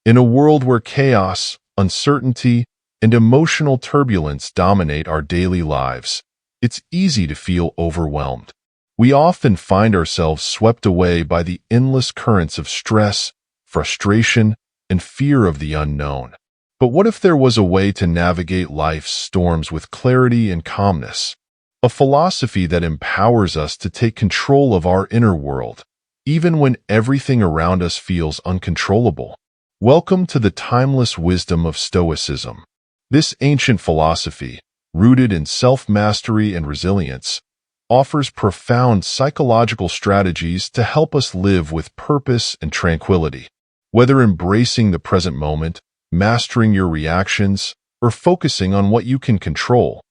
In a world where chaos, uncertainty, and emotional turbulence dominate our daily lives, it's easy to feel overwhelmed. We often find ourselves swept away by the endless currents of stress, frustration, and fear of the unknown. But what if there was a way to navigate life's storms with clarity and calmness? A philosophy that empowers us to take control of our inner world, even when everything around us feels uncontrollable. Welcome to the timeless wisdom of Stoicism. This ancient philosophy, rooted in self-mastery and resilience, offers profound psychological strategies to help us live with purpose and tranquility. Whether embracing the present moment, mastering your reactions, or focusing on what you can control,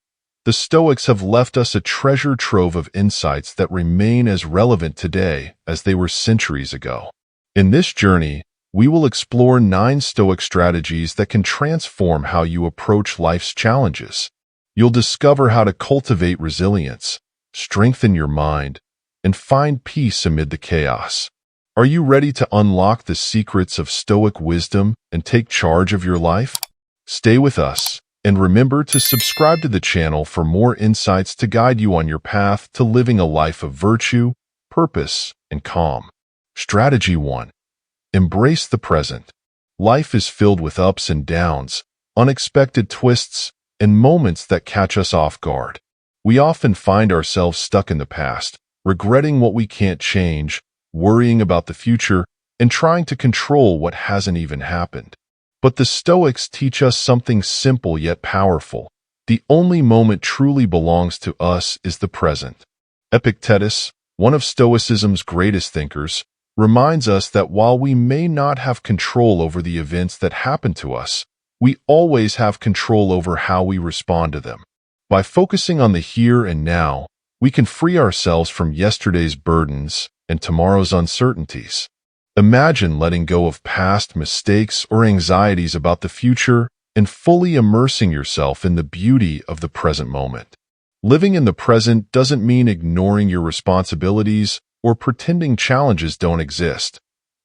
the Stoics have left us a treasure trove of insights that remain as relevant today as they were centuries ago. In this journey, we will explore 9 Stoic strategies that can transform how you approach life's challenges. You'll discover how to cultivate resilience, strengthen your mind, and find peace amid the chaos. Are you ready to unlock the secrets of Stoic wisdom and take charge of your life? Stay with us, and remember to subscribe to the channel for more insights to guide you on your path to living a life of virtue, purpose, and calm. Strategy 1. Embrace the present. Life is filled with ups and downs, unexpected twists, and moments that catch us off guard. We often find ourselves stuck in the past, regretting what we can't change, worrying about the future, and trying to control what hasn't even happened. But the Stoics teach us something simple yet powerful. The only moment truly belongs to us is the present. Epictetus, one of Stoicism's greatest thinkers, reminds us that while we may not have control over the events that happen to us, we always have control over how we respond to them. By focusing on the here and now, we can free ourselves from yesterday's burdens and tomorrow's uncertainties. Imagine letting go of past mistakes or anxieties about the future and fully immersing yourself in the beauty of the present moment. Living in the present doesn't mean ignoring your responsibilities or pretending challenges don't exist.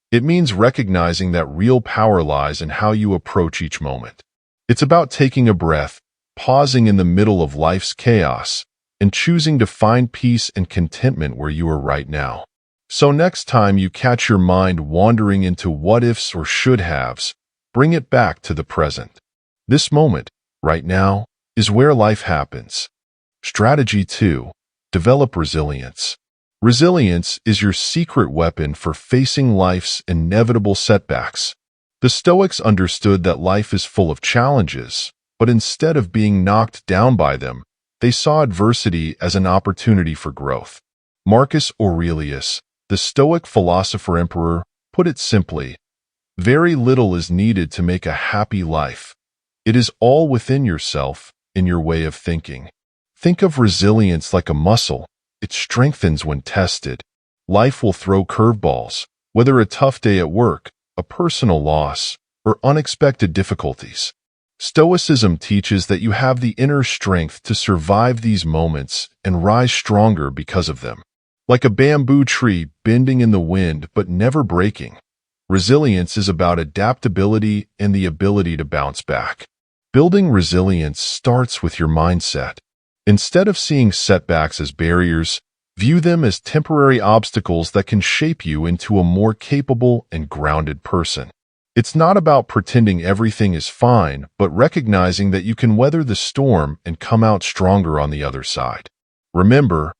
It means recognizing that real power lies in how you approach each moment. It's about taking a breath, pausing in the middle of life's chaos, and choosing to find peace and contentment where you are right now. So next time you catch your mind wandering into what-ifs or should-haves, bring it back to the present. This moment, right now, is where life happens. Strategy 2. Develop resilience. Resilience is your secret weapon for facing life's inevitable setbacks. The Stoics understood that life is full of challenges, but instead of being knocked down by them, they saw adversity as an opportunity for growth. Marcus Aurelius, the Stoic philosopher-emperor, put it simply, "Very little is needed to make a happy life. It is all within yourself, in your way of thinking." Think of resilience like a muscle. It strengthens when tested. Life will throw curveballs, whether a tough day at work, a personal loss, or unexpected difficulties. Stoicism teaches that you have the inner strength to survive these moments and rise stronger because of them. Like a bamboo tree bending in the wind but never breaking, resilience is about adaptability and the ability to bounce back. Building resilience starts with your mindset. Instead of seeing setbacks as barriers, view them as temporary obstacles that can shape you into a more capable and grounded person. It's not about pretending everything is fine, but recognizing that you can weather the storm and come out stronger on the other side. Remember,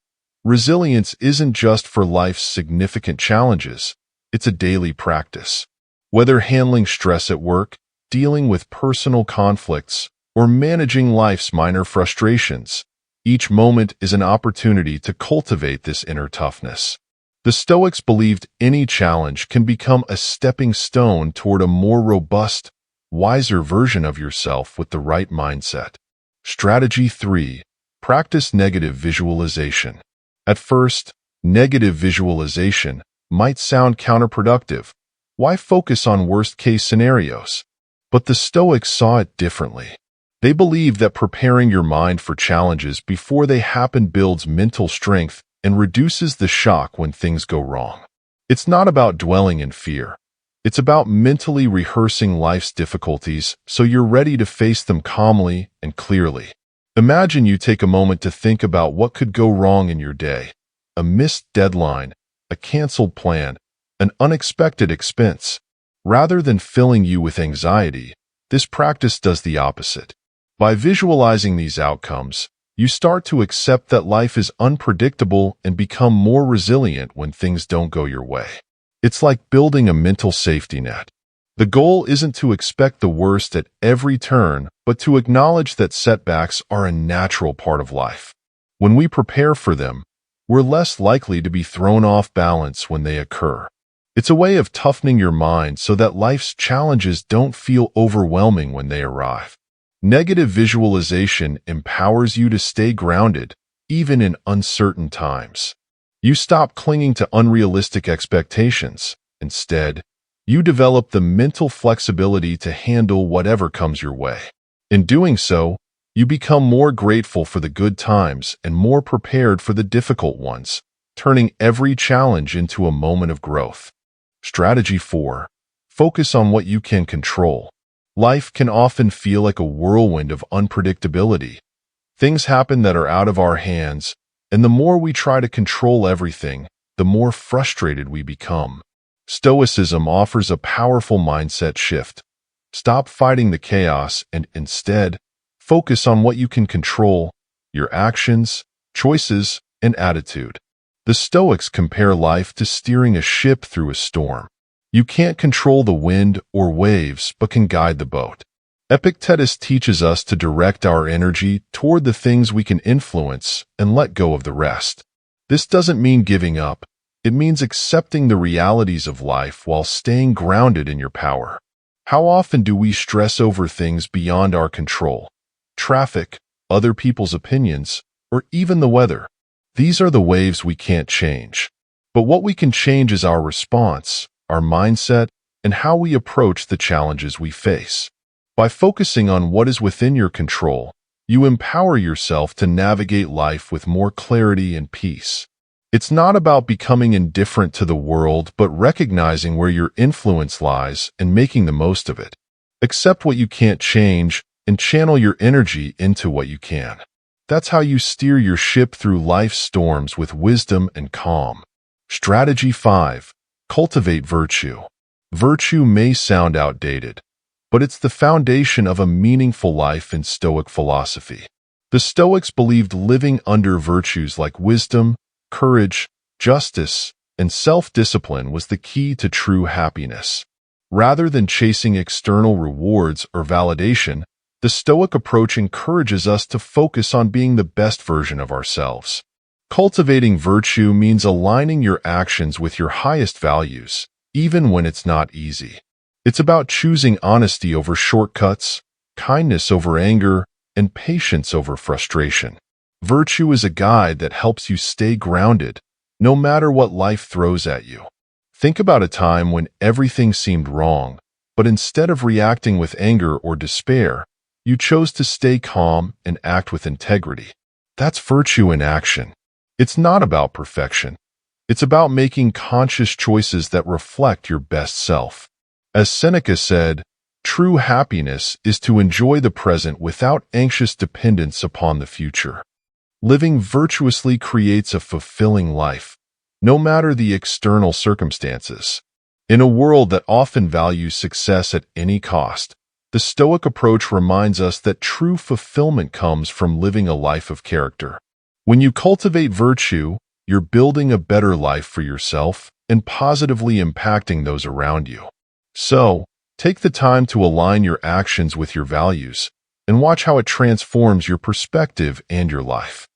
resilience isn't just for life's significant challenges, it's a daily practice. Whether handling stress at work, dealing with personal conflicts, or managing life's minor frustrations, each moment is an opportunity to cultivate this inner toughness. The Stoics believed any challenge can become a stepping stone toward a more robust, wiser version of yourself with the right mindset. Strategy 3. Practice negative visualization. At first, negative visualization might sound counterproductive. Why focus on worst-case scenarios? But the Stoics saw it differently. They believed that preparing your mind for challenges before they happen builds mental strength and reduces the shock when things go wrong. It's not about dwelling in fear. It's about mentally rehearsing life's difficulties so you're ready to face them calmly and clearly. Imagine you take a moment to think about what could go wrong in your day: a missed deadline, a canceled plan, an unexpected expense. Rather than filling you with anxiety, this practice does the opposite. By visualizing these outcomes, you start to accept that life is unpredictable and become more resilient when things don't go your way. It's like building a mental safety net. The goal isn't to expect the worst at every turn, but to acknowledge that setbacks are a natural part of life. When we prepare for them, we're less likely to be thrown off balance when they occur. It's a way of toughening your mind so that life's challenges don't feel overwhelming when they arrive. Negative visualization empowers you to stay grounded, even in uncertain times. You stop clinging to unrealistic expectations. Instead, you develop the mental flexibility to handle whatever comes your way. In doing so, you become more grateful for the good times and more prepared for the difficult ones, turning every challenge into a moment of growth. Strategy 4. Focus on what you can control. Life can often feel like a whirlwind of unpredictability. Things happen that are out of our hands, and the more we try to control everything, the more frustrated we become. Stoicism offers a powerful mindset shift. Stop fighting the chaos and instead, focus on what you can control: your actions, choices, and attitude. The Stoics compare life to steering a ship through a storm. You can't control the wind or waves, but can guide the boat. Epictetus teaches us to direct our energy toward the things we can influence and let go of the rest. This doesn't mean giving up. It means accepting the realities of life while staying grounded in your power. How often do we stress over things beyond our control? Traffic, other people's opinions, or even the weather. These are the waves we can't change. But what we can change is our response, our mindset, and how we approach the challenges we face. By focusing on what is within your control, you empower yourself to navigate life with more clarity and peace. It's not about becoming indifferent to the world, but recognizing where your influence lies and making the most of it. Accept what you can't change and channel your energy into what you can. That's how you steer your ship through life's storms with wisdom and calm. Strategy 5. Cultivate virtue. Virtue may sound outdated, but it's the foundation of a meaningful life in Stoic philosophy. The Stoics believed living under virtues like wisdom, courage, justice, and self-discipline was the key to true happiness. Rather than chasing external rewards or validation, the Stoic approach encourages us to focus on being the best version of ourselves. Cultivating virtue means aligning your actions with your highest values, even when it's not easy. It's about choosing honesty over shortcuts, kindness over anger, and patience over frustration. Virtue is a guide that helps you stay grounded, no matter what life throws at you. Think about a time when everything seemed wrong, but instead of reacting with anger or despair, you chose to stay calm and act with integrity. That's virtue in action. It's not about perfection. It's about making conscious choices that reflect your best self. As Seneca said, true happiness is to enjoy the present without anxious dependence upon the future. Living virtuously creates a fulfilling life, no matter the external circumstances. In a world that often values success at any cost, the Stoic approach reminds us that true fulfillment comes from living a life of character. When you cultivate virtue, you're building a better life for yourself and positively impacting those around you. So, take the time to align your actions with your values and watch how it transforms your perspective and your life.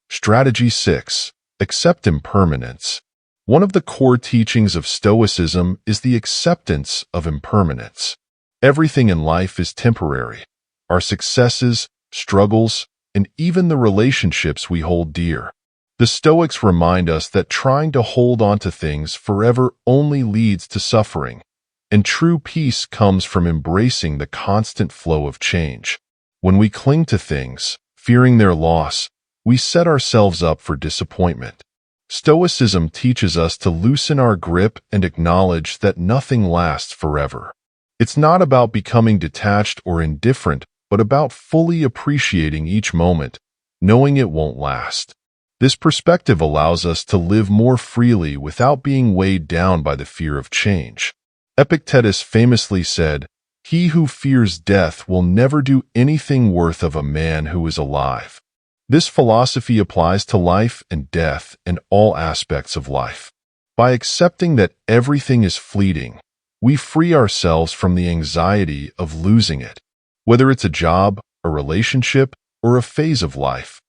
Strategy 6. Accept impermanence. One of the core teachings of Stoicism is the acceptance of impermanence. Everything in life is temporary. Our successes, struggles, and even the relationships we hold dear. The Stoics remind us that trying to hold on to things forever only leads to suffering, and true peace comes from embracing the constant flow of change. When we cling to things, fearing their loss, we set ourselves up for disappointment. Stoicism teaches us to loosen our grip and acknowledge that nothing lasts forever. It's not about becoming detached or indifferent, but about fully appreciating each moment, knowing it won't last. This perspective allows us to live more freely without being weighed down by the fear of change. Epictetus famously said, "He who fears death will never do anything worth of a man who is alive." This philosophy applies to life and death and all aspects of life. By accepting that everything is fleeting, we free ourselves from the anxiety of losing it. Whether it's a job, a relationship, or a phase of life,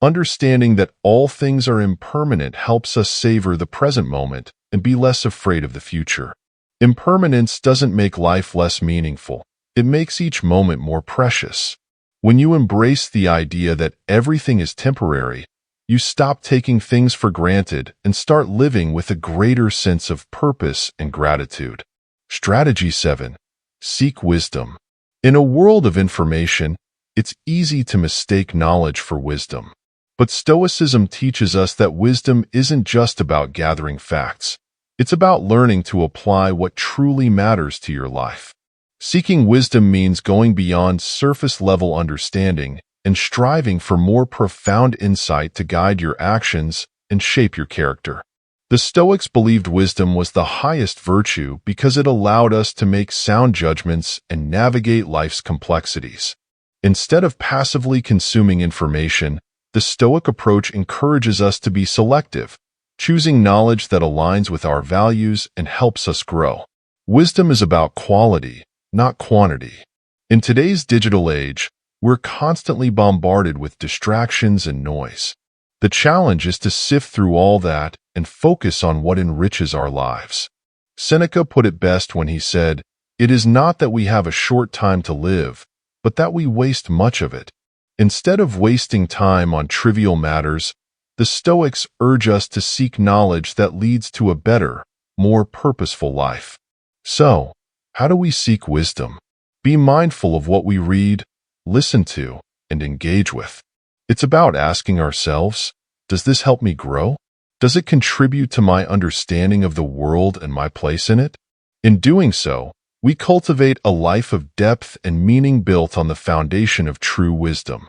understanding that all things are impermanent helps us savor the present moment and be less afraid of the future. Impermanence doesn't make life less meaningful. It makes each moment more precious. When you embrace the idea that everything is temporary, you stop taking things for granted and start living with a greater sense of purpose and gratitude. Strategy 7. Seek wisdom. In a world of information, it's easy to mistake knowledge for wisdom. But Stoicism teaches us that wisdom isn't just about gathering facts. It's about learning to apply what truly matters to your life. Seeking wisdom means going beyond surface-level understanding and striving for more profound insight to guide your actions and shape your character. The Stoics believed wisdom was the highest virtue because it allowed us to make sound judgments and navigate life's complexities. Instead of passively consuming information, the Stoic approach encourages us to be selective, choosing knowledge that aligns with our values and helps us grow. Wisdom is about quality, not quantity. In today's digital age, we're constantly bombarded with distractions and noise. The challenge is to sift through all that and focus on what enriches our lives. Seneca put it best when he said, "It is not that we have a short time to live, but that we waste much of it." Instead of wasting time on trivial matters, the Stoics urge us to seek knowledge that leads to a better, more purposeful life. So, how do we seek wisdom? Be mindful of what we read, listen to, and engage with. It's about asking ourselves, does this help me grow? Does it contribute to my understanding of the world and my place in it? In doing so, we cultivate a life of depth and meaning built on the foundation of true wisdom.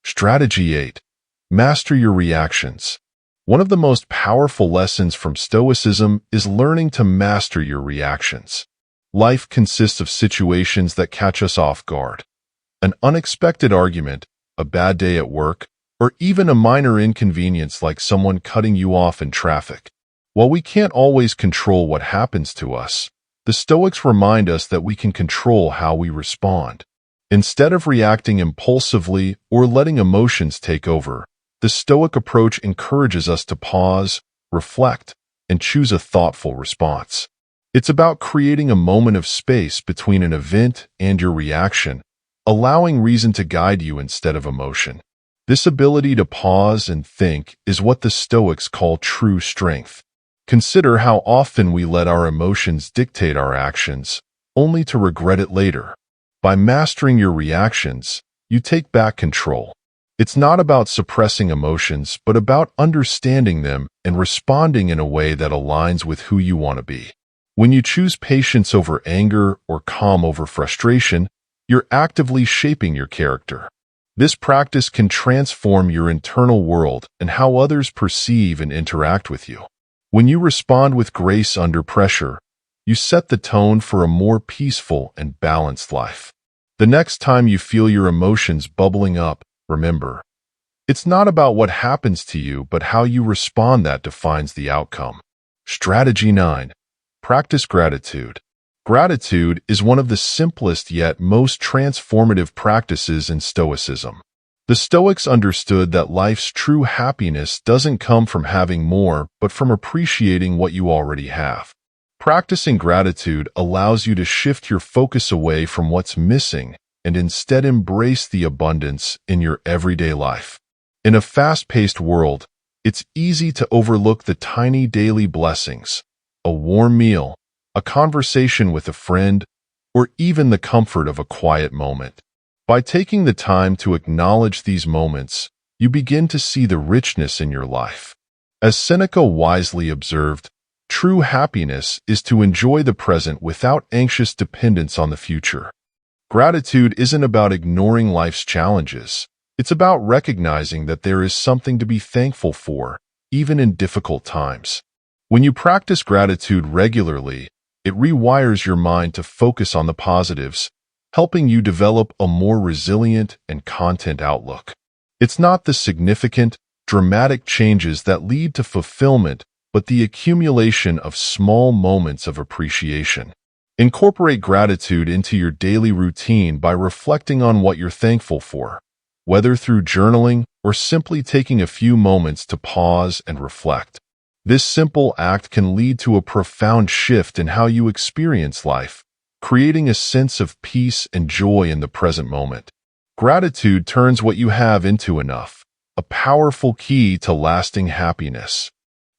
Strategy 8. Master your reactions. One of the most powerful lessons from Stoicism is learning to master your reactions. Life consists of situations that catch us off guard. An unexpected argument, a bad day at work, or even a minor inconvenience like someone cutting you off in traffic. While we can't always control what happens to us, the Stoics remind us that we can control how we respond. Instead of reacting impulsively or letting emotions take over, the Stoic approach encourages us to pause, reflect, and choose a thoughtful response. It's about creating a moment of space between an event and your reaction, allowing reason to guide you instead of emotion. This ability to pause and think is what the Stoics call true strength. Consider how often we let our emotions dictate our actions, only to regret it later. By mastering your reactions, you take back control. It's not about suppressing emotions, but about understanding them and responding in a way that aligns with who you want to be. When you choose patience over anger or calm over frustration, you're actively shaping your character. This practice can transform your internal world and how others perceive and interact with you. When you respond with grace under pressure, you set the tone for a more peaceful and balanced life. The next time you feel your emotions bubbling up, remember, it's not about what happens to you, but how you respond that defines the outcome. Strategy 9. Practice gratitude. Gratitude is one of the simplest yet most transformative practices in Stoicism. The Stoics understood that life's true happiness doesn't come from having more, but from appreciating what you already have. Practicing gratitude allows you to shift your focus away from what's missing and instead embrace the abundance in your everyday life. In a fast-paced world, it's easy to overlook the tiny daily blessings, a warm meal, a conversation with a friend, or even the comfort of a quiet moment. By taking the time to acknowledge these moments, you begin to see the richness in your life. As Seneca wisely observed, true happiness is to enjoy the present without anxious dependence on the future. Gratitude isn't about ignoring life's challenges. It's about recognizing that there is something to be thankful for, even in difficult times. When you practice gratitude regularly, it rewires your mind to focus on the positives, helping you develop a more resilient and content outlook. It's not the significant, dramatic changes that lead to fulfillment, but the accumulation of small moments of appreciation. Incorporate gratitude into your daily routine by reflecting on what you're thankful for, whether through journaling or simply taking a few moments to pause and reflect. This simple act can lead to a profound shift in how you experience life, creating a sense of peace and joy in the present moment. Gratitude turns what you have into enough, a powerful key to lasting happiness.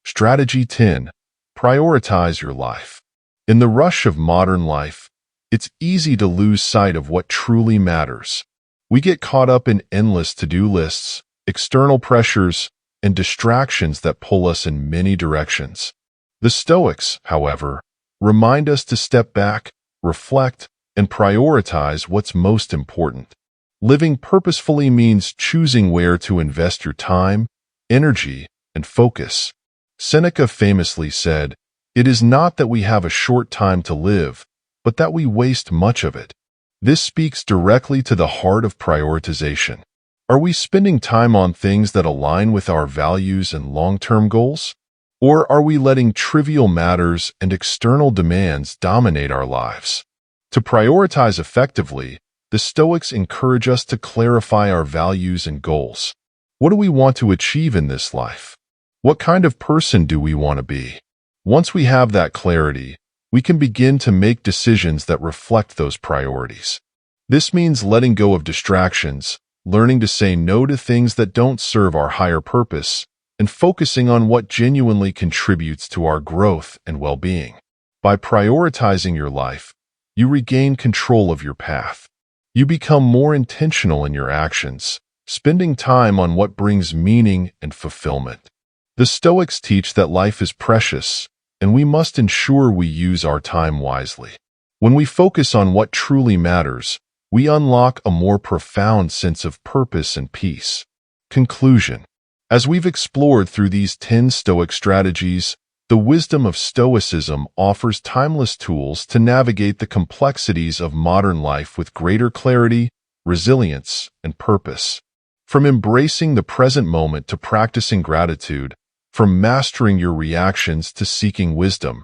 Strategy 10. Prioritize your life. In the rush of modern life, it's easy to lose sight of what truly matters. We get caught up in endless to-do lists, external pressures, and distractions that pull us in many directions. The Stoics, however, remind us to step back, reflect, and prioritize what's most important. Living purposefully means choosing where to invest your time, energy, and focus. Seneca famously said, "It is not that we have a short time to live, but that we waste much of it." This speaks directly to the heart of prioritization. Are we spending time on things that align with our values and long-term goals? Or are we letting trivial matters and external demands dominate our lives? To prioritize effectively, the Stoics encourage us to clarify our values and goals. What do we want to achieve in this life? What kind of person do we want to be? Once we have that clarity, we can begin to make decisions that reflect those priorities. This means letting go of distractions, learning to say no to things that don't serve our higher purpose, and focusing on what genuinely contributes to our growth and well-being. By prioritizing your life, you regain control of your path. You become more intentional in your actions, spending time on what brings meaning and fulfillment. The Stoics teach that life is precious, and we must ensure we use our time wisely. When we focus on what truly matters, we unlock a more profound sense of purpose and peace. Conclusion. As we've explored through these 10 Stoic strategies, the wisdom of Stoicism offers timeless tools to navigate the complexities of modern life with greater clarity, resilience, and purpose. From embracing the present moment to practicing gratitude, from mastering your reactions to seeking wisdom,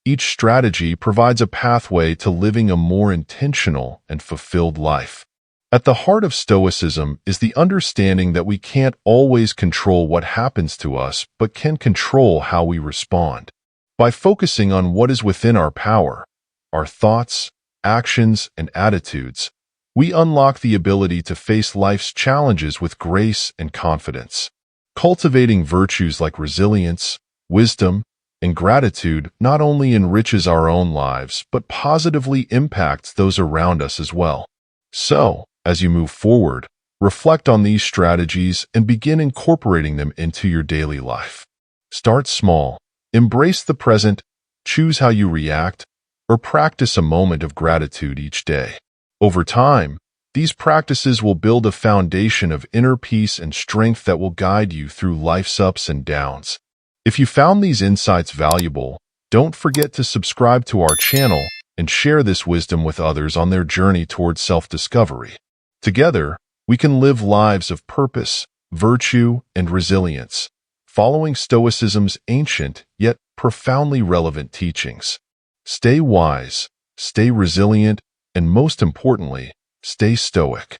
each strategy provides a pathway to living a more intentional and fulfilled life. At the heart of Stoicism is the understanding that we can't always control what happens to us, but can control how we respond. By focusing on what is within our power, our thoughts, actions, and attitudes, we unlock the ability to face life's challenges with grace and confidence. Cultivating virtues like resilience, wisdom, and gratitude not only enriches our own lives, but positively impacts those around us as well. So, as you move forward, reflect on these strategies and begin incorporating them into your daily life. Start small, embrace the present, choose how you react, or practice a moment of gratitude each day. Over time, these practices will build a foundation of inner peace and strength that will guide you through life's ups and downs. If you found these insights valuable, don't forget to subscribe to our channel and share this wisdom with others on their journey towards self-discovery. Together, we can live lives of purpose, virtue, and resilience, following Stoicism's ancient yet profoundly relevant teachings. Stay wise, stay resilient, and most importantly, stay stoic.